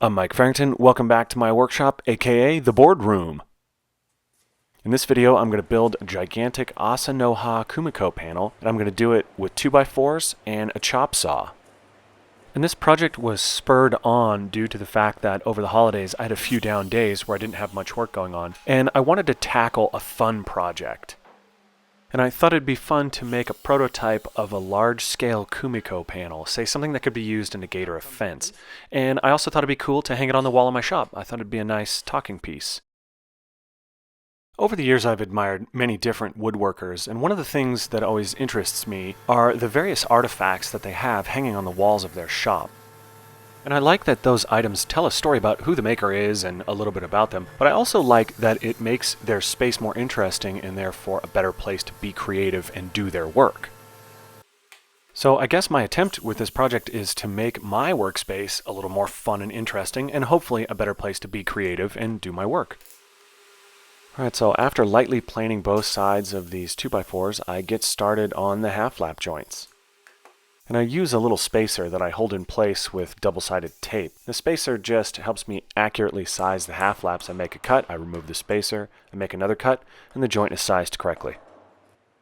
I'm Mike Farrington. Welcome back to my workshop, aka the boardroom. In this video, I'm going to build a gigantic Asanoha Kumiko panel, and I'm going to do it with 2x4s and a chop saw. And this project was spurred on due to the fact that over the holidays I had a few down days where I didn't have much work going on, and I wanted to tackle a fun project. And I thought it'd be fun to make a prototype of a large-scale Kumiko panel, say something that could be used in a gate or a fence. And I also thought it'd be cool to hang it on the wall of my shop. I thought it'd be a nice talking piece. Over the years I've admired many different woodworkers, and one of the things that always interests me are the various artifacts that they have hanging on the walls of their shop. And I like that those items tell a story about who the maker is and a little bit about them, but I also like that it makes their space more interesting and therefore a better place to be creative and do their work. So I guess my attempt with this project is to make my workspace a little more fun and interesting, and hopefully a better place to be creative and do my work. Alright, so after lightly planing both sides of these 2x4s, I get started on the half lap joints. And I use a little spacer that I hold in place with double-sided tape. The spacer just helps me accurately size the half laps. I make a cut, I remove the spacer, I make another cut, and the joint is sized correctly.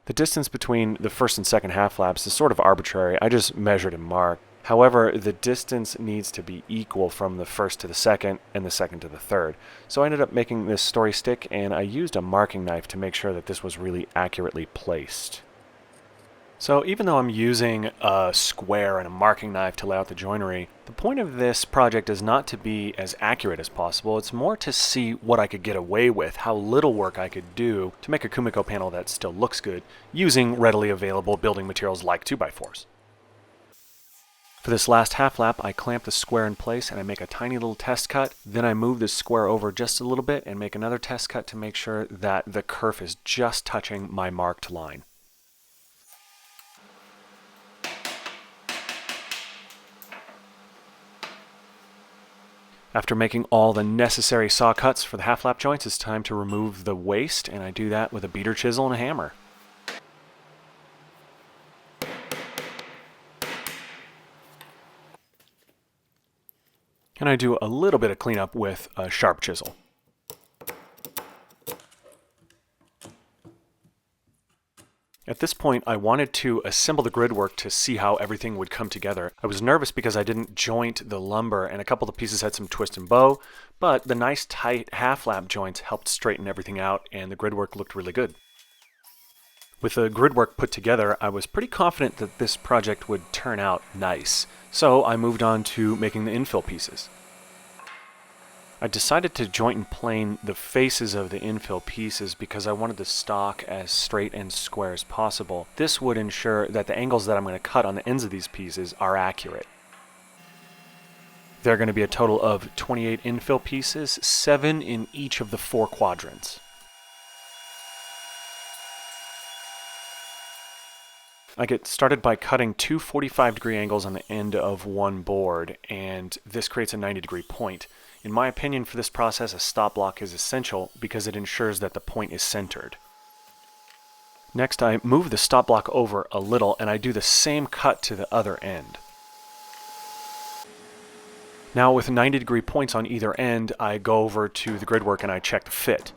The distance between the first and second half laps is sort of arbitrary. I just measured and marked. However, the distance needs to be equal from the first to the second and the second to the third. So I ended up making this story stick, and I used a marking knife to make sure that this was really accurately placed. So even though I'm using a square and a marking knife to lay out the joinery, the point of this project is not to be as accurate as possible. It's more to see what I could get away with, how little work I could do to make a Kumiko panel that still looks good using readily available building materials like 2x4s. For this last half lap, I clamp the square in place and I make a tiny little test cut. Then I move the square over just a little bit and make another test cut to make sure that the kerf is just touching my marked line. After making all the necessary saw cuts for the half lap joints, it's time to remove the waste, and I do that with a beater chisel and a hammer. And I do a little bit of cleanup with a sharp chisel. At this point, I wanted to assemble the grid work to see how everything would come together. I was nervous because I didn't joint the lumber, and a couple of the pieces had some twist and bow, but the nice tight half lap joints helped straighten everything out, and the grid work looked really good. With the grid work put together, I was pretty confident that this project would turn out nice, so I moved on to making the infill pieces. I decided to joint and plane the faces of the infill pieces because I wanted the stock as straight and square as possible. This would ensure that the angles that I'm going to cut on the ends of these pieces are accurate. There are going to be a total of 28 infill pieces, 7 in each of the 4 quadrants. I get started by cutting 2 45-degree angles on the end of one board, and this creates a 90-degree point. In my opinion, for this process, a stop block is essential because it ensures that the point is centered. Next, I move the stop block over a little, and I do the same cut to the other end. Now, with 90-degree points on either end, I go over to the grid work and I check the fit.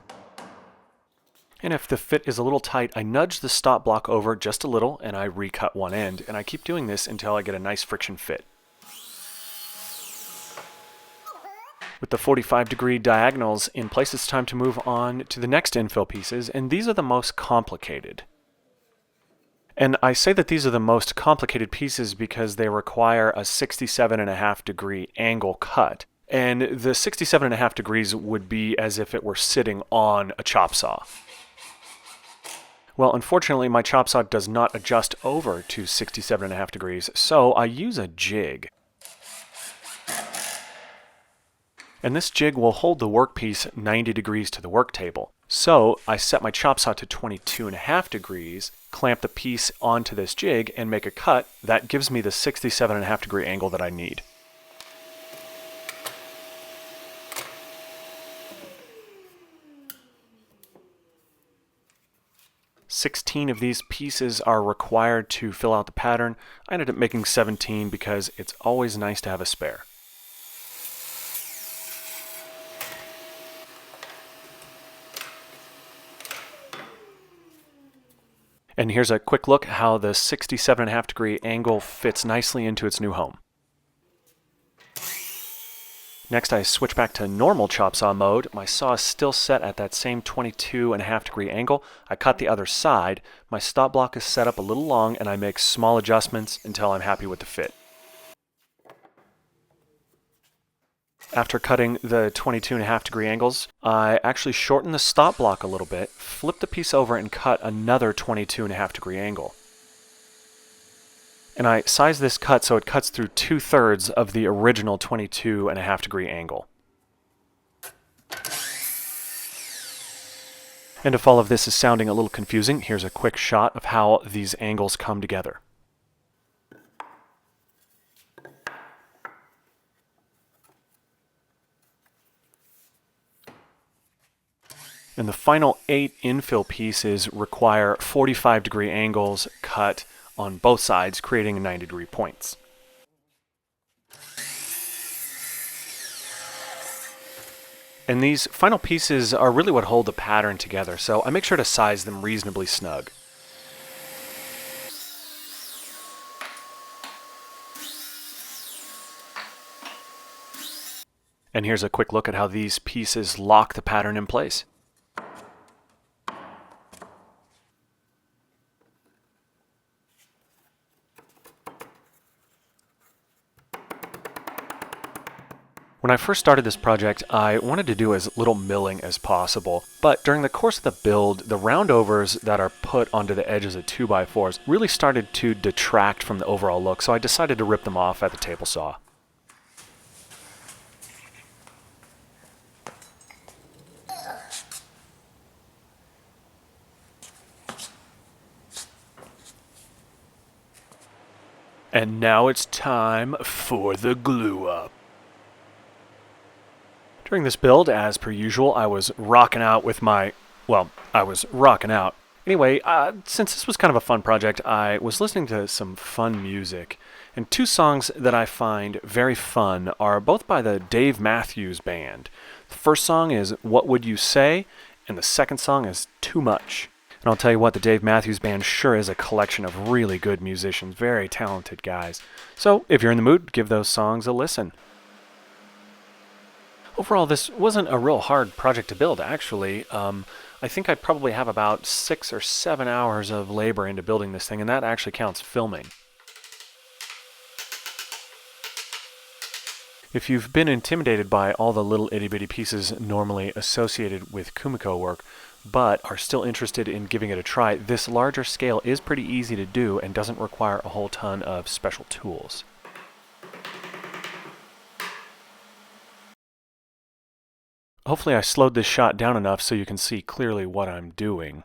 And if the fit is a little tight, I nudge the stop block over just a little and I recut one end, and I keep doing this until I get a nice friction fit. With the 45-degree diagonals in place, it's time to move on to the next infill pieces, and these are the most complicated. And I say that these are the most complicated pieces because they require a 67.5-degree angle cut. And the 67.5 degrees would be as if it were sitting on a chop saw. Well, unfortunately, my chop saw does not adjust over to 67.5 degrees, so I use a jig. And this jig will hold the workpiece 90 degrees to the work table. So I set my chop saw to 22.5 degrees, clamp the piece onto this jig, and make a cut that gives me the 67.5 degree angle that I need. "16 of these pieces are required to fill out the pattern. I ended up making 17 because it's always nice to have a spare. And here's a quick look how the 67.5-degree angle fits nicely into its new home. Next, I switch back to normal chop saw mode. My saw is still set at that same 22.5-degree angle. I cut the other side. My stop block is set up a little long, and I make small adjustments until I'm happy with the fit. After cutting the 22.5-degree angles, I actually shorten the stop block a little bit, flip the piece over, and cut another 22.5-degree angle. And I size this cut so it cuts through 2/3 of the original 22.5-degree angle. And if all of this is sounding a little confusing, here's a quick shot of how these angles come together. And the final 8 infill pieces require 45-degree angles cut on both sides, creating 90-degree points. And these final pieces are really what hold the pattern together, so I make sure to size them reasonably snug. And here's a quick look at how these pieces lock the pattern in place. When I first started this project, I wanted to do as little milling as possible, but during the course of the build, the roundovers that are put onto the edges of 2x4s really started to detract from the overall look, so I decided to rip them off at the table saw. And now it's time for the glue up. During this build, as per usual, I was rocking out with my, I was rocking out. Anyway, since this was kind of a fun project, I was listening to some fun music. And 2 songs that I find very fun are both by the Dave Matthews Band. The first song is What Would You Say? And the second song is Too Much. And I'll tell you what, the Dave Matthews Band sure is a collection of really good musicians, very talented guys. So if you're in the mood, give those songs a listen. Overall, this wasn't a real hard project to build, actually. I think I probably have about 6 or 7 hours of labor into building this thing, and that actually counts filming. If you've been intimidated by all the little itty-bitty pieces normally associated with Kumiko work, but are still interested in giving it a try, this larger scale is pretty easy to do and doesn't require a whole ton of special tools. Hopefully I slowed this shot down enough so you can see clearly what I'm doing.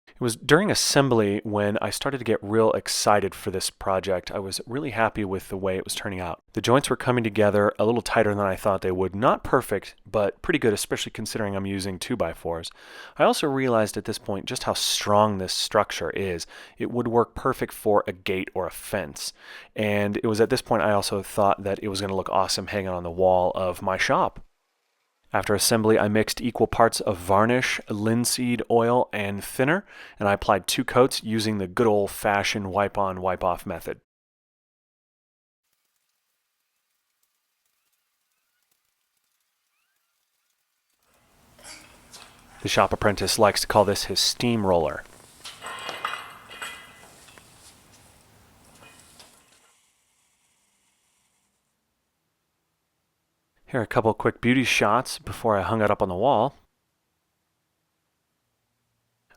It was during assembly when I started to get real excited for this project. I was really happy with the way it was turning out. The joints were coming together a little tighter than I thought they would. Not perfect, but pretty good, especially considering I'm using 2x4s. I also realized at this point just how strong this structure is. It would work perfect for a gate or a fence. And it was at this point I also thought that it was going to look awesome hanging on the wall of my shop. After assembly, I mixed equal parts of varnish, linseed oil, and thinner, and I applied 2 coats using the good old-fashioned wipe-on, wipe-off method. The shop apprentice likes to call this his steam roller. Here are a couple quick beauty shots before I hung it up on the wall.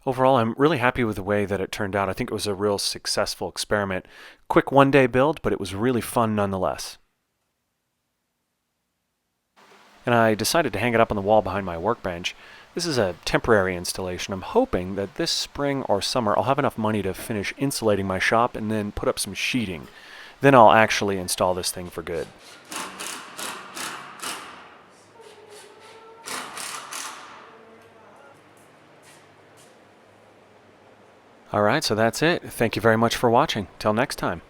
Overall, I'm really happy with the way that it turned out. I think it was a real successful experiment. Quick one-day build, but it was really fun nonetheless. And I decided to hang it up on the wall behind my workbench. This is a temporary installation. I'm hoping that this spring or summer I'll have enough money to finish insulating my shop and then put up some sheeting. Then I'll actually install this thing for good. Alright, so that's it. Thank you very much for watching. Till next time.